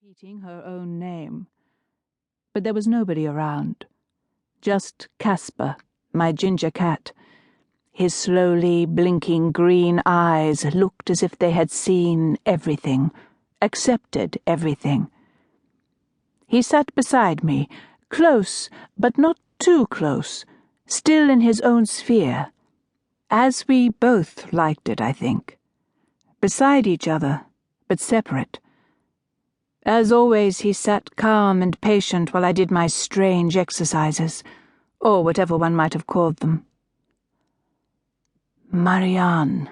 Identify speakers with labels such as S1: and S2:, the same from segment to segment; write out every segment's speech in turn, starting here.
S1: repeating her own name. But there was nobody around. Just Casper, my ginger cat. His slowly blinking green eyes looked as if they had seen everything, accepted everything. He sat beside me, close, but not too close, still in his own sphere, as we both liked it, I think. Beside each other, but separate. As always, he sat calm and patient while I did my strange exercises, or whatever one might have called them. Marianne,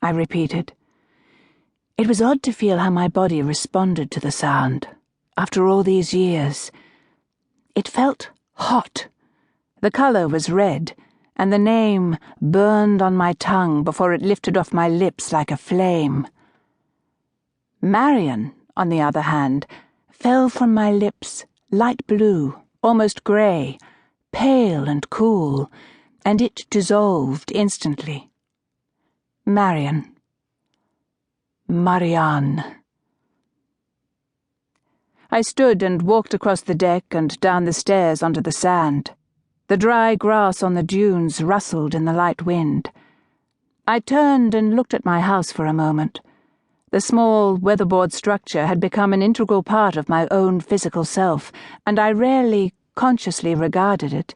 S1: I repeated. It was odd to feel how my body responded to the sound, after all these years. It felt hot. The colour was red, and the name burned on my tongue before it lifted off my lips like a flame. Marion, on the other hand, fell from my lips light blue, almost grey, pale and cool, and it dissolved instantly. Marion. Marianne. I stood and walked across the deck and down the stairs onto the sand. The dry grass on the dunes rustled in the light wind. I turned and looked at my house for a moment. The small, weatherboard structure had become an integral part of my own physical self, and I rarely consciously regarded it.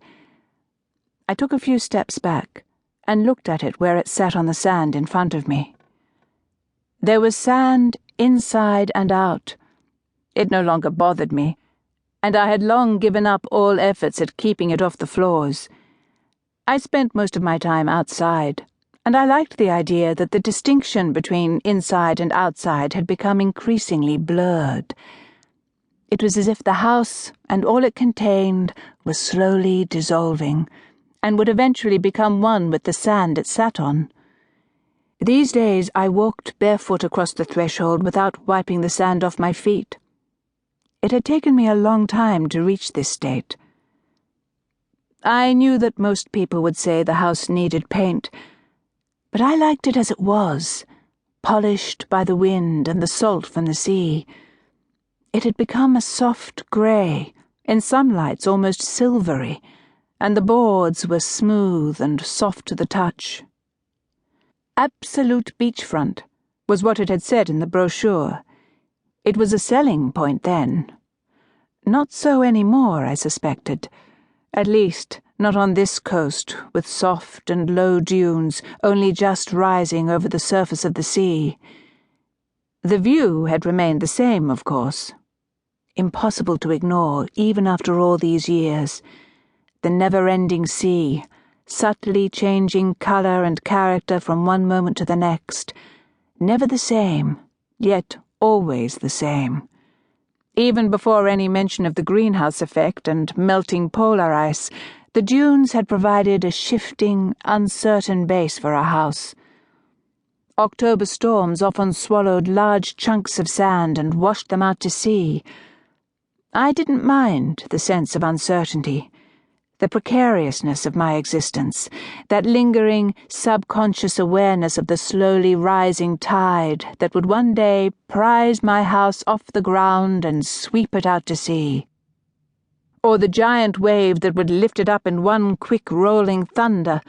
S1: I took a few steps back and looked at it where it sat on the sand in front of me. There was sand inside and out. It no longer bothered me, and I had long given up all efforts at keeping it off the floors. I spent most of my time outside, and I liked the idea that the distinction between inside and outside had become increasingly blurred. It was as if the house and all it contained was slowly dissolving, and would eventually become one with the sand it sat on. These days I walked barefoot across the threshold without wiping the sand off my feet. It had taken me a long time to reach this state. I knew that most people would say the house needed paint, but I liked it as it was, polished by the wind and the salt from the sea. It had become a soft grey, in some lights almost silvery, and the boards were smooth and soft to the touch. Absolute beachfront was what it had said in the brochure. It was a selling point then. Not so anymore, I suspected. At least, not on this coast, with soft and low dunes only just rising over the surface of the sea. The view had remained the same, of course. Impossible to ignore, even after all these years. The never-ending sea, subtly changing colour and character from one moment to the next. Never the same, yet always the same. Even before any mention of the greenhouse effect and melting polar ice, the dunes had provided a shifting, uncertain base for our house. October storms often swallowed large chunks of sand and washed them out to sea. I didn't mind the sense of uncertainty, the precariousness of my existence, that lingering, subconscious awareness of the slowly rising tide that would one day prise my house off the ground and sweep it out to sea. Or the giant wave that would lift it up in one quick rolling thunder.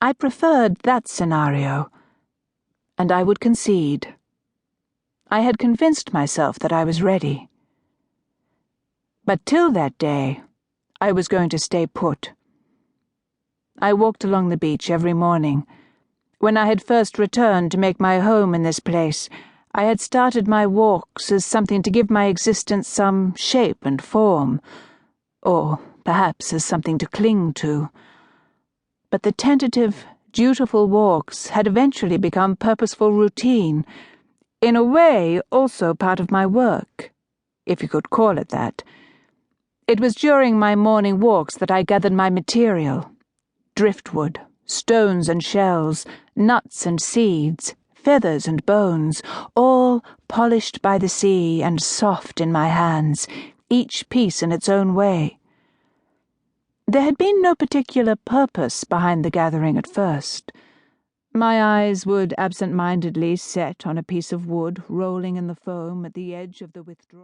S1: I preferred that scenario, and I would concede. I had convinced myself that I was ready. But till that day, I was going to stay put. I walked along the beach every morning. When I had first returned to make my home in this place, I had started my walks as something to give my existence some shape and form, or perhaps as something to cling to. But the tentative, dutiful walks had eventually become purposeful routine, in a way also part of my work, if you could call it that. It was during my morning walks that I gathered my material: driftwood, stones and shells, nuts and seeds, feathers and bones, all polished by the sea and soft in my hands, each piece in its own way. There had been no particular purpose behind the gathering at first. My eyes would absent-mindedly set on a piece of wood rolling in the foam at the edge of the withdrawal.